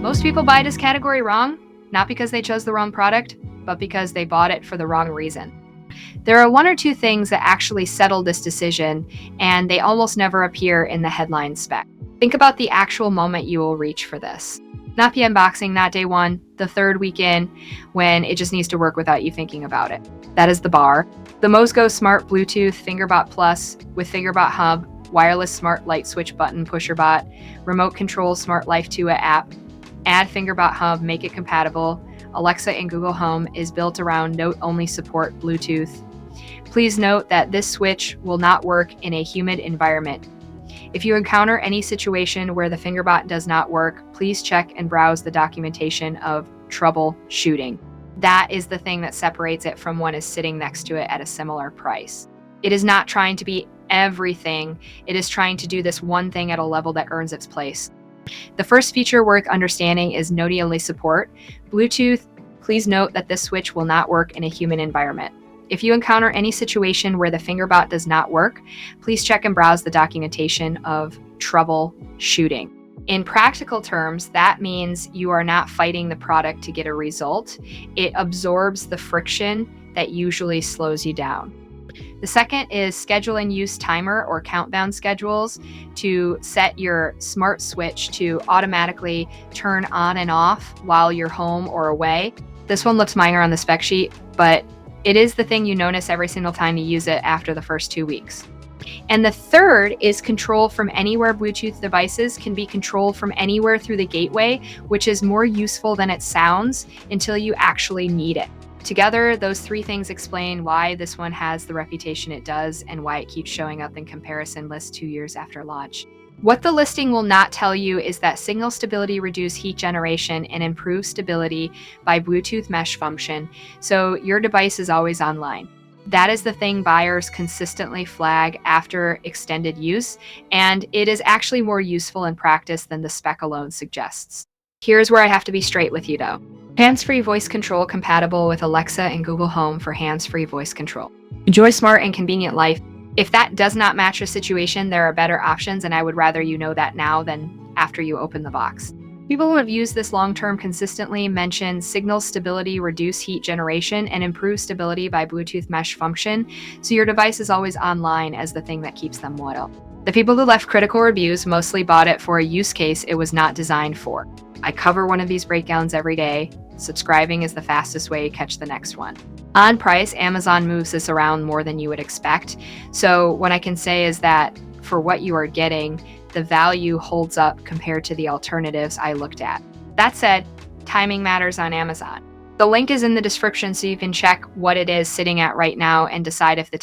Most people buy this category wrong, not because they chose the wrong product, but because they bought it for the wrong reason. There are one or two things that actually settle this decision, and they almost never appear in the headline spec. Think about the actual moment you will reach for this. Not the unboxing, not day one, the third week in, when it just needs to work without you thinking about it. That is the bar. The MoesGo Smart Bluetooth Fingerbot Plus with Fingerbot Hub, wireless smart light switch button pusher bot, remote control smart Life 2 app, add Fingerbot Hub, make it compatible. Alexa and Google Home is built around note-only support Bluetooth. Please note that this switch will not work in a humid environment. If you encounter any situation where the Fingerbot does not work, please check and browse the documentation of troubleshooting. That is the thing that separates it from one is sitting next to it at a similar price. It is not trying to be everything. It is trying to do this one thing at a level that earns its place. The first feature worth understanding is note-only support. Bluetooth, please note that this switch will not work in a humid environment. If you encounter any situation where the Fingerbot does not work, please check and browse the documentation of troubleshooting. In practical terms, that means you are not fighting the product to get a result. It absorbs the friction that usually slows you down. The second is schedule and use timer or countdown schedules to set your smart switch to automatically turn on and off while you're home or away. This one looks minor on the spec sheet, but it is the thing you notice every single time you use it after the first 2 weeks. And the third is control from anywhere. Bluetooth devices can be controlled from anywhere through the gateway, which is more useful than it sounds until you actually need it. Together, those three things explain why this one has the reputation it does and why it keeps showing up in comparison lists 2 years after launch. What the listing will not tell you is that signal stability reduce heat generation and improve stability by Bluetooth mesh function, so your device is always online. That is the thing buyers consistently flag after extended use, and it is actually more useful in practice than the spec alone suggests. Here's where I have to be straight with you though. Hands-free voice control compatible with Alexa and Google Home for hands-free voice control. Enjoy smart and convenient life. If that does not match your situation, there are better options, and I would rather you know that now than after you open the box. People who have used this long-term consistently mention signal stability, reduce heat generation, and improve stability by Bluetooth mesh function, so your device is always online as the thing that keeps them loyal. The people who left critical reviews mostly bought it for a use case it was not designed for. I cover one of these breakdowns every day. Subscribing is the fastest way to catch the next one. On price, Amazon moves this around more than you would expect. So what I can say is that for what you are getting, the value holds up compared to the alternatives I looked at. That said, timing matters on Amazon. The link is in the description so you can check what it is sitting at right now and decide if the